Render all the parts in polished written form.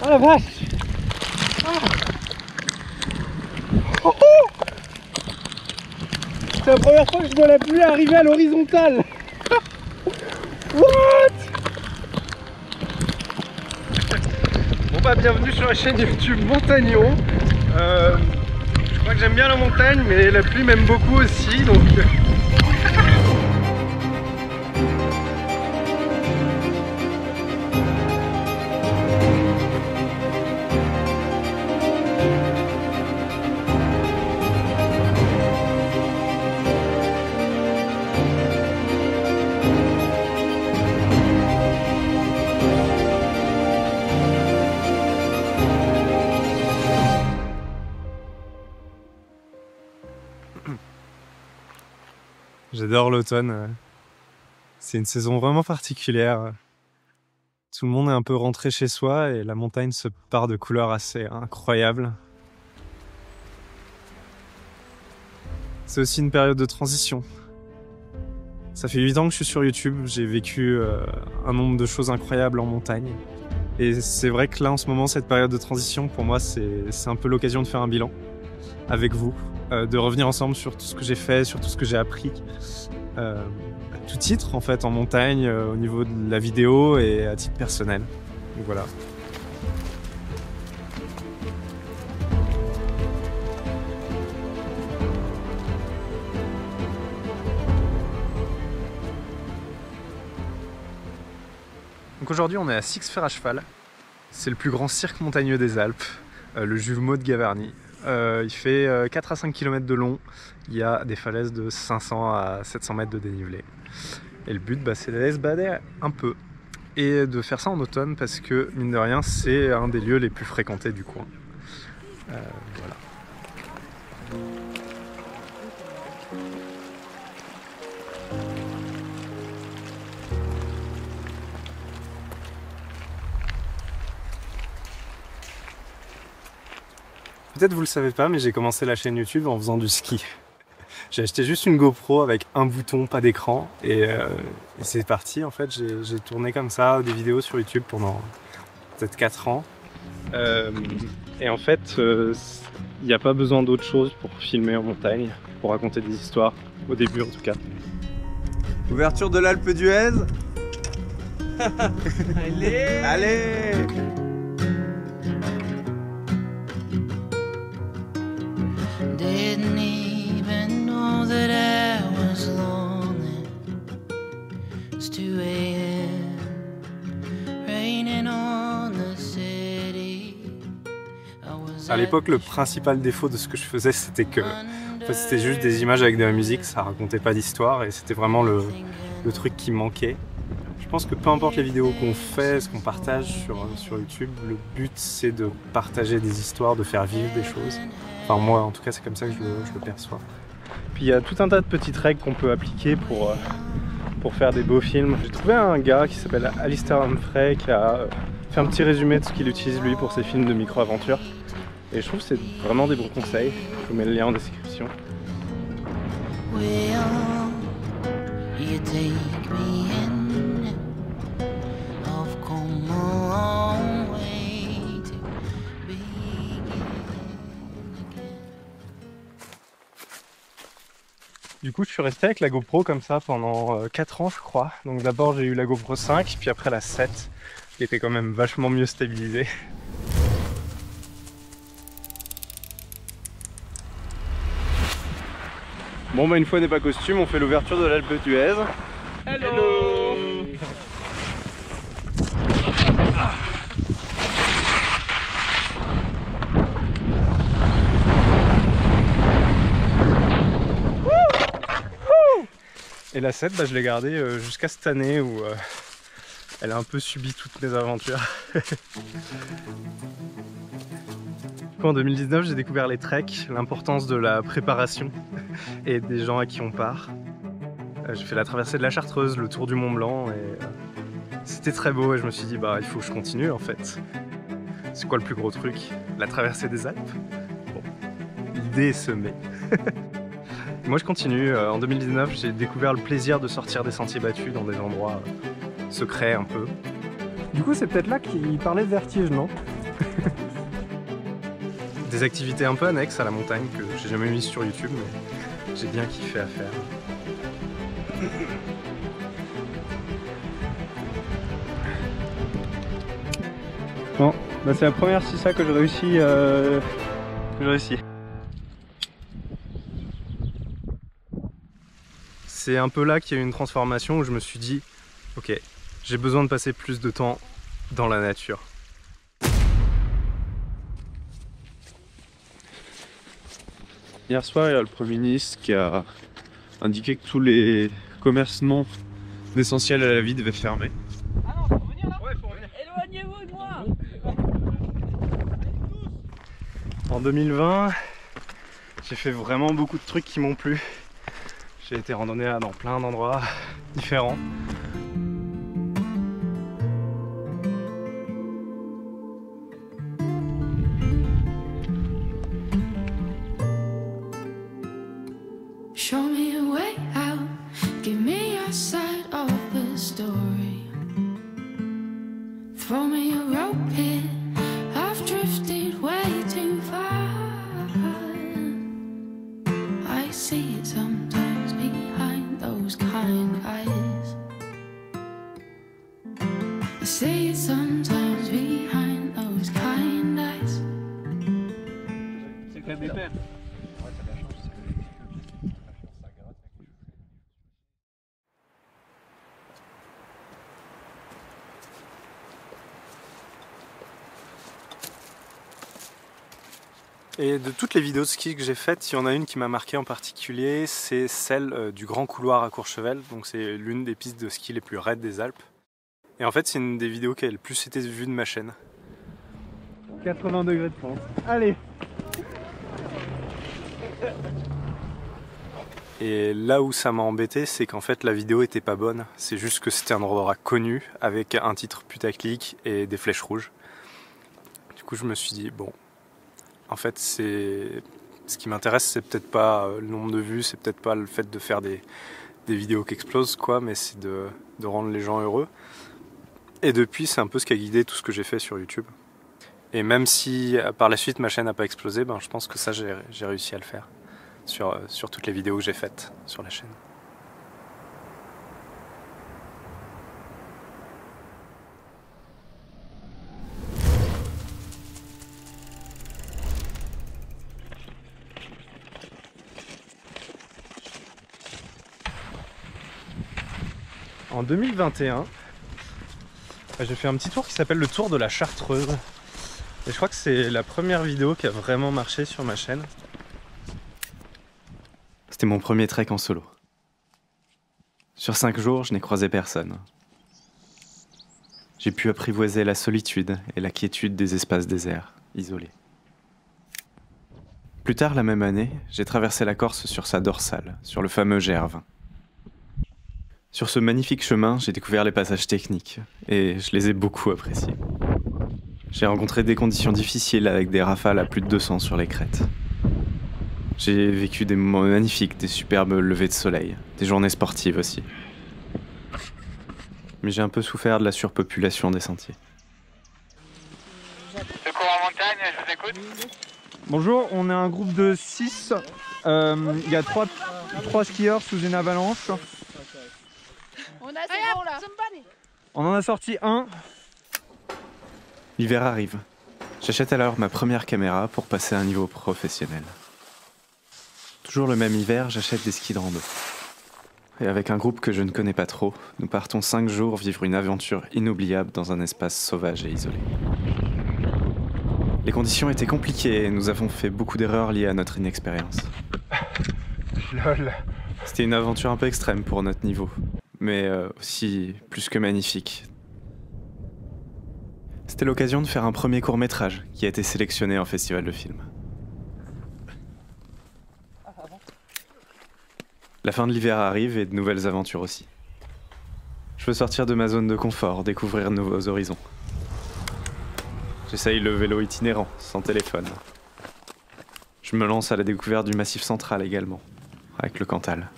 Ah la vache. Oh, c'est la première fois que je vois la pluie arriver à l'horizontale. What? Bon bah bienvenue sur la chaîne YouTube Montagno. Je crois que j'aime bien la montagne, mais la pluie m'aime beaucoup aussi, donc... J'adore l'automne. C'est une saison vraiment particulière. Tout le monde est un peu rentré chez soi et la montagne se part de couleurs assez incroyables. C'est aussi une période de transition. Ça fait 8 ans que je suis sur YouTube, j'ai vécu un nombre de choses incroyables en montagne. Et c'est vrai que là, en ce moment, cette période de transition, pour moi, c'est un peu l'occasion de faire un bilan avec vous, de revenir ensemble sur tout ce que j'ai fait, sur tout ce que j'ai appris, à tout titre en fait, en montagne, au niveau de la vidéo et à titre personnel. Donc voilà. Donc aujourd'hui on est à Six-Fers à cheval. C'est le plus grand cirque montagneux des Alpes, le jumeau de Gavarnie. Il fait 4 à 5 km de long, il y a des falaises de 500 à 700 mètres de dénivelé. Et le but, c'est d'aller se balader un peu. Et de faire ça en automne parce que, mine de rien, c'est un des lieux les plus fréquentés du coin. Voilà. Peut-être vous le savez pas, mais j'ai commencé la chaîne YouTube en faisant du ski. J'ai acheté juste une GoPro avec un bouton, pas d'écran, et c'est parti. En fait, j'ai tourné comme ça des vidéos sur YouTube pendant peut-être 4 ans. Et en fait, il n'y a pas besoin d'autre chose pour filmer en montagne, pour raconter des histoires, au début en tout cas. Ouverture de l'Alpe d'Huez. Allez, allez. Didn't even know that I was lonely. It's 2 a.m. raining on the city. À l'époque, le principal défaut de ce que je faisais, c'était que en fait, c'était juste des images avec de la musique, ça racontait pas d'histoire et c'était vraiment le truc qui manquait. Je pense que peu importe les vidéos qu'on fait, ce qu'on partage sur YouTube, le but c'est de partager des histoires, de faire vivre des choses. Enfin moi en tout cas c'est comme ça que je le perçois. Puis il y a tout un tas de petites règles qu'on peut appliquer pour faire des beaux films. J'ai trouvé un gars qui s'appelle Alistair Humphrey qui a fait un petit résumé de ce qu'il utilise lui pour ses films de micro-aventure. Et je trouve que c'est vraiment des bons conseils. Je vous mets le lien en description. Du coup, je suis resté avec la GoPro comme ça pendant 4 ans, je crois. Donc d'abord, j'ai eu la GoPro 5, puis après la 7, qui était quand même vachement mieux stabilisée. Bon bah une fois n'est pas costume, on fait l'ouverture de l'Alpe d'Huez. Hello. Et la 7, je l'ai gardée jusqu'à cette année où elle a un peu subi toutes mes aventures. En 2019, j'ai découvert les treks, l'importance de la préparation et des gens à qui on part. J'ai fait la traversée de la Chartreuse, le tour du Mont Blanc et c'était très beau et je me suis dit il faut que je continue en fait. C'est quoi le plus gros truc? La traversée des Alpes? Bon, l'idée est semée. Moi je continue. En 2019, j'ai découvert le plaisir de sortir des sentiers battus dans des endroits secrets un peu. Du coup, c'est peut-être là qu'il parlait de vertige, non? Des activités un peu annexes à la montagne que j'ai jamais mises sur YouTube, mais j'ai bien kiffé à faire. Bon, bah c'est la première Sissa que je réussis. C'est un peu là qu'il y a eu une transformation où je me suis dit, ok, j'ai besoin de passer plus de temps dans la nature. Hier soir, il y a le Premier ministre qui a indiqué que tous les commerces non essentiels à la vie devaient fermer. Ah non, faut venir là. Ouais, faut revenir. Éloignez-vous de moi. En 2020, j'ai fait vraiment beaucoup de trucs qui m'ont plu. J'ai été randonné dans plein d'endroits différents. Show me a way out, give me your side of the story. Throw me a rope here, I've drifted way too far. I see it sometimes behind those kind eyes. I see it sometimes behind those kind eyes. C'est quand même épais. Et de toutes les vidéos de ski que j'ai faites, il y en a une qui m'a marqué en particulier, c'est celle du Grand Couloir à Courchevel. Donc c'est l'une des pistes de ski les plus raides des Alpes. Et en fait c'est une des vidéos qui a le plus été vue de ma chaîne. 80 degrés de pente. Allez! Et là où ça m'a embêté, c'est qu'en fait la vidéo était pas bonne. C'est juste que c'était un endroit connu avec un titre putaclic et des flèches rouges. Du coup je me suis dit bon, en fait ce qui m'intéresse c'est peut-être pas le nombre de vues, c'est peut-être pas le fait de faire des vidéos qui explosent quoi, mais c'est de rendre les gens heureux. Et depuis c'est un peu ce qui a guidé tout ce que j'ai fait sur YouTube. Et même si par la suite ma chaîne n'a pas explosé, ben, je pense que ça j'ai réussi à le faire. Sur toutes les vidéos que j'ai faites sur la chaîne. En 2021, j'ai fait un petit tour qui s'appelle le Tour de la Chartreuse. Et je crois que c'est la première vidéo qui a vraiment marché sur ma chaîne. C'était mon premier trek en solo. Sur 5 jours, je n'ai croisé personne. J'ai pu apprivoiser la solitude et la quiétude des espaces déserts, isolés. Plus tard la même année, j'ai traversé la Corse sur sa dorsale, sur le fameux Gerve. Sur ce magnifique chemin, j'ai découvert les passages techniques, et je les ai beaucoup appréciés. J'ai rencontré des conditions difficiles avec des rafales à plus de 200 sur les crêtes. J'ai vécu des moments magnifiques, des superbes levées de soleil, des journées sportives aussi. Mais j'ai un peu souffert de la surpopulation des sentiers. Secours en montagne, je vous écoute. Bonjour, on est un groupe de 6. Il y a 3 skieurs sous une avalanche. On a c'est bon là. On en a sorti un. L'hiver arrive. J'achète alors ma première caméra pour passer à un niveau professionnel. Toujours le même hiver, j'achète des skis de rando. Et avec un groupe que je ne connais pas trop, nous partons 5 jours vivre une aventure inoubliable dans un espace sauvage et isolé. Les conditions étaient compliquées et nous avons fait beaucoup d'erreurs liées à notre inexpérience. Lol. C'était une aventure un peu extrême pour notre niveau, mais aussi plus que magnifique. C'était l'occasion de faire un premier court-métrage qui a été sélectionné en festival de film. La fin de l'hiver arrive et de nouvelles aventures aussi. Je veux sortir de ma zone de confort, découvrir de nouveaux horizons. J'essaye le vélo itinérant, sans téléphone. Je me lance à la découverte du Massif central également, avec le Cantal.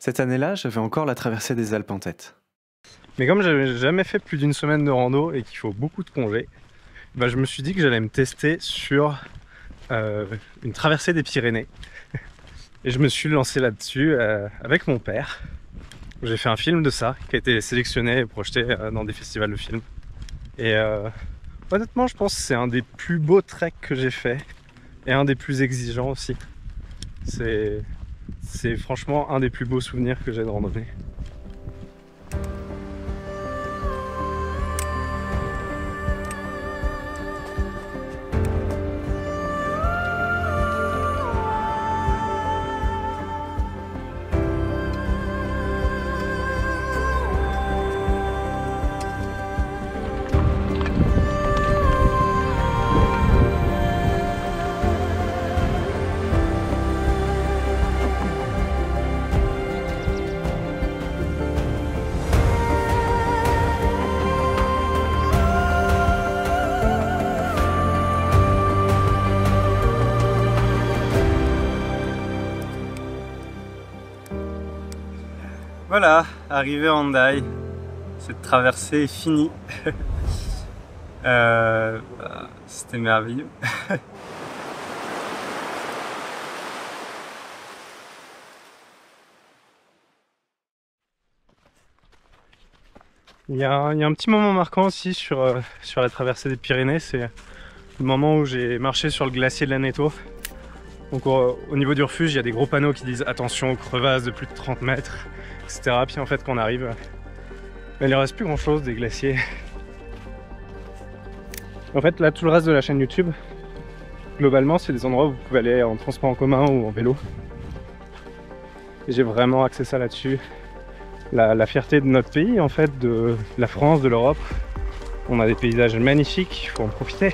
Cette année-là, j'avais encore la traversée des Alpes en tête. Mais comme j'avais jamais fait plus d'une semaine de rando et qu'il faut beaucoup de congés, bah je me suis dit que j'allais me tester sur une traversée des Pyrénées. Et je me suis lancé là-dessus avec mon père. J'ai fait un film de ça qui a été sélectionné et projeté dans des festivals de films. Et honnêtement, je pense que c'est un des plus beaux treks que j'ai fait et un des plus exigeants aussi. C'est franchement un des plus beaux souvenirs que j'ai de randonnée. Voilà, arrivé à Hendaye, cette traversée est finie. C'était merveilleux. Il y a un petit moment marquant aussi sur la traversée des Pyrénées, c'est le moment où j'ai marché sur le glacier de l'Aneto. Donc au niveau du refuge, il y a des gros panneaux qui disent attention aux crevasses de plus de 30 mètres, etc. Puis en fait quand on arrive, il ne reste plus grand chose des glaciers. En fait là tout le reste de la chaîne YouTube, globalement c'est des endroits où vous pouvez aller en transport en commun ou en vélo. Et j'ai vraiment axé ça là-dessus. La fierté de notre pays en fait, de la France, de l'Europe. On a des paysages magnifiques, il faut en profiter.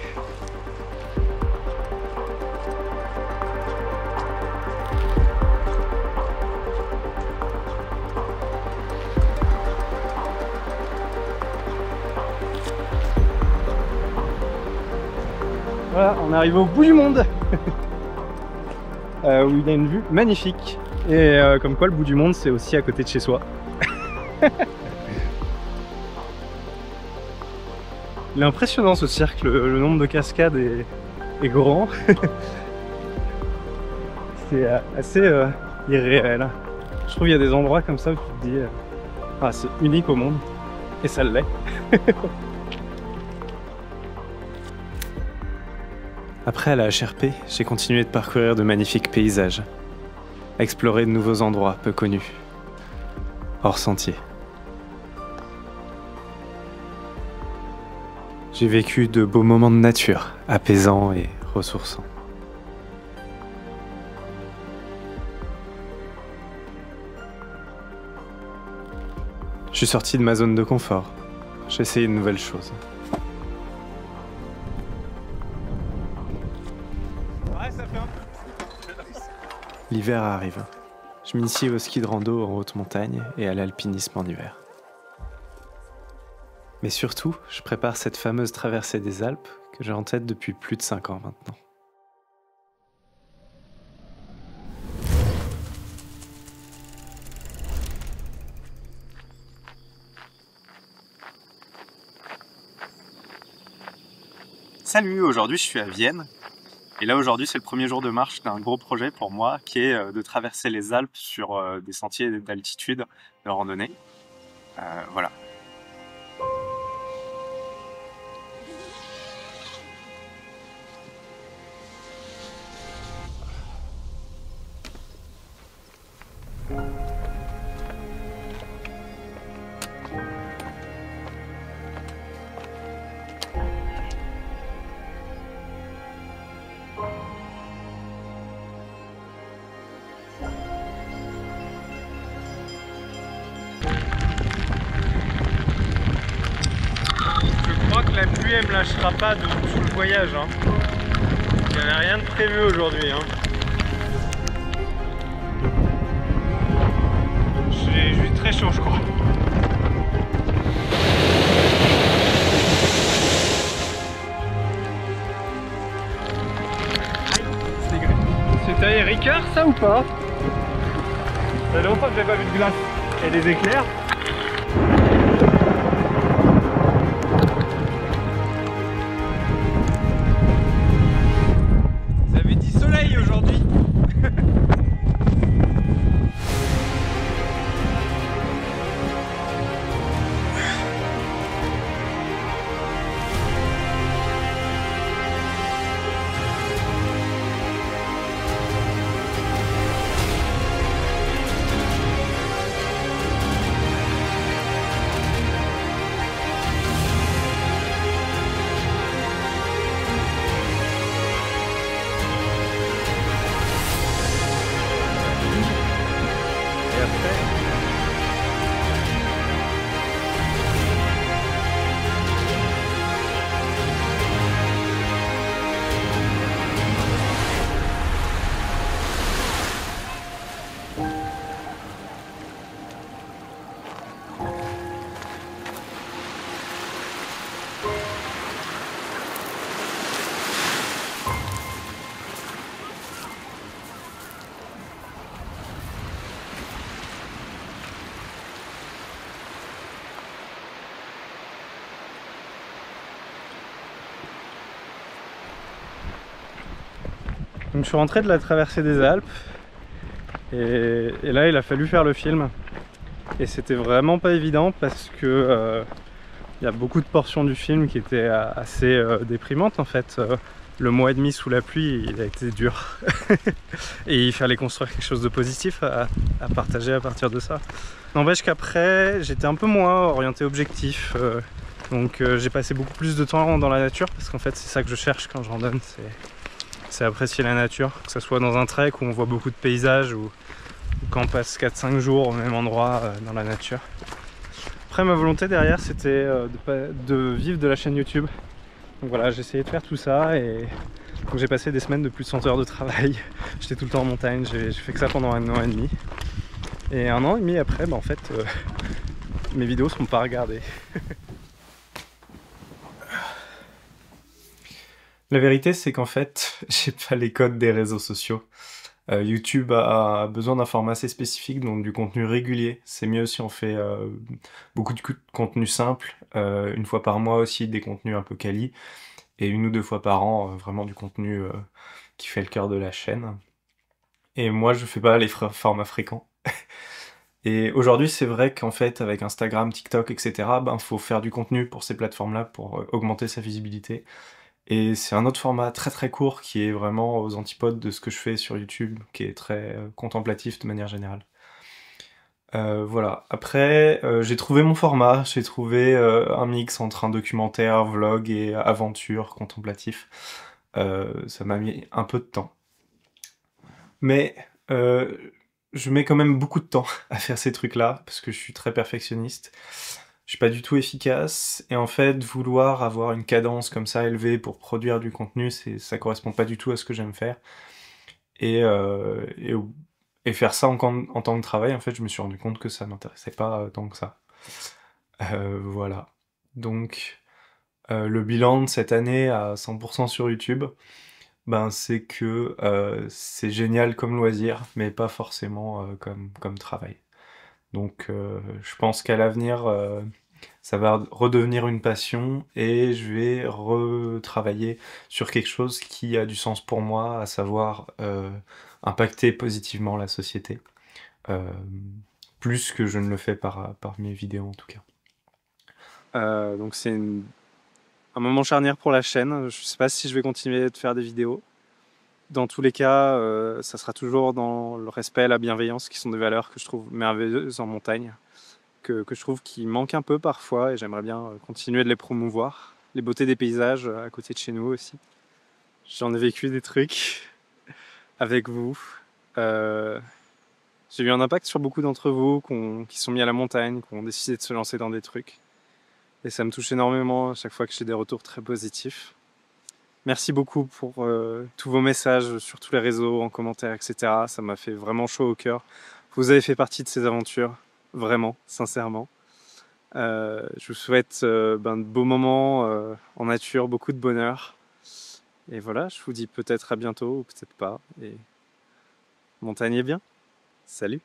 Voilà, on arrive au bout du monde où il y a une vue magnifique. Et comme quoi le bout du monde c'est aussi à côté de chez soi. Il est impressionnant ce cirque, le nombre de cascades est grand. C'est assez irréel. Je trouve qu'il y a des endroits comme ça où tu te dis ah, c'est unique au monde. Et ça l'est. Après à la HRP, j'ai continué de parcourir de magnifiques paysages, explorer de nouveaux endroits peu connus, hors sentier. J'ai vécu de beaux moments de nature, apaisants et ressourçants. Je suis sorti de ma zone de confort, j'ai essayé de nouvelles choses. L'hiver arrive. Je m'initie au ski de rando en haute montagne et à l'alpinisme en hiver. Mais surtout, je prépare cette fameuse traversée des Alpes que j'ai en tête depuis plus de 5 ans maintenant. Salut, aujourd'hui je suis à Vienne. Et là aujourd'hui c'est le premier jour de marche d'un gros projet pour moi qui est de traverser les Alpes sur des sentiers d'altitude de randonnée. Voilà. La pluie elle me lâchera pas tout le voyage. Hein. Il n'y avait rien de prévu aujourd'hui. Hein. J'ai eu très chaud je crois. C'est taillé Ricard ça ou pas? Ça fait longtemps que j'ai pas vu de glace et des éclairs. Vous avez dit soleil aujourd'hui. Donc je suis rentré de la traversée des Alpes et là il a fallu faire le film et c'était vraiment pas évident parce que il y a beaucoup de portions du film qui étaient assez déprimantes en fait. Le mois et demi sous la pluie il a été dur et il fallait construire quelque chose de positif à partager à partir de ça. N'empêche qu'après j'étais un peu moins orienté objectif, donc j'ai passé beaucoup plus de temps dans la nature parce qu'en fait c'est ça que je cherche quand je randonne, c'est apprécier la nature, que ce soit dans un trek où on voit beaucoup de paysages ou quand on passe 4-5 jours au même endroit dans la nature. Après ma volonté derrière c'était de vivre de la chaîne YouTube. Donc voilà, j'ai essayé de faire tout ça et donc j'ai passé des semaines de plus de 100 heures de travail. J'étais tout le temps en montagne, j'ai fait que ça pendant 1 an et demi. Et 1 an et demi après, en fait, mes vidéos sont pas regardées. La vérité, c'est qu'en fait, j'ai pas les codes des réseaux sociaux. YouTube a besoin d'un format assez spécifique, donc du contenu régulier. C'est mieux si on fait beaucoup de contenu simple, 1 fois par mois aussi, des contenus un peu quali, et 1 ou 2 fois par an, vraiment du contenu qui fait le cœur de la chaîne. Et moi, je fais pas les formats fréquents. Et aujourd'hui, c'est vrai qu'en fait, avec Instagram, TikTok, etc., faut faire du contenu pour ces plateformes-là pour augmenter sa visibilité. Et c'est un autre format très très court qui est vraiment aux antipodes de ce que je fais sur YouTube, qui est très contemplatif de manière générale. Voilà. Après, j'ai trouvé mon format, j'ai trouvé un mix entre un documentaire, vlog et aventure, contemplatif. Ça m'a mis un peu de temps. Mais je mets quand même beaucoup de temps à faire ces trucs-là, parce que je suis très perfectionniste. Je suis pas du tout efficace, et en fait, vouloir avoir une cadence comme ça élevée pour produire du contenu, ça correspond pas du tout à ce que j'aime faire. Et faire ça en tant que travail, en fait, je me suis rendu compte que ça m'intéressait pas tant que ça. Voilà. Donc, le bilan de cette année à 100% sur YouTube, c'est que c'est génial comme loisir, mais pas forcément comme travail. Donc je pense qu'à l'avenir, ça va redevenir une passion et je vais retravailler sur quelque chose qui a du sens pour moi, à savoir impacter positivement la société. Plus que je ne le fais par mes vidéos en tout cas. Donc c'est un moment charnière pour la chaîne. Je sais pas si je vais continuer de faire des vidéos. Dans tous les cas, ça sera toujours dans le respect et la bienveillance qui sont des valeurs que je trouve merveilleuses en montagne, que je trouve qui manquent un peu parfois et j'aimerais bien continuer de les promouvoir. Les beautés des paysages à côté de chez nous aussi. J'en ai vécu des trucs avec vous. J'ai eu un impact sur beaucoup d'entre vous qui sont mis à la montagne, qui ont décidé de se lancer dans des trucs. Et ça me touche énormément à chaque fois que j'ai des retours très positifs. Merci beaucoup pour tous vos messages sur tous les réseaux, en commentaire, etc. Ça m'a fait vraiment chaud au cœur. Vous avez fait partie de ces aventures, vraiment, sincèrement. Je vous souhaite de beaux moments en nature, beaucoup de bonheur. Et voilà, je vous dis peut-être à bientôt ou peut-être pas. Et montagnez bien. Salut!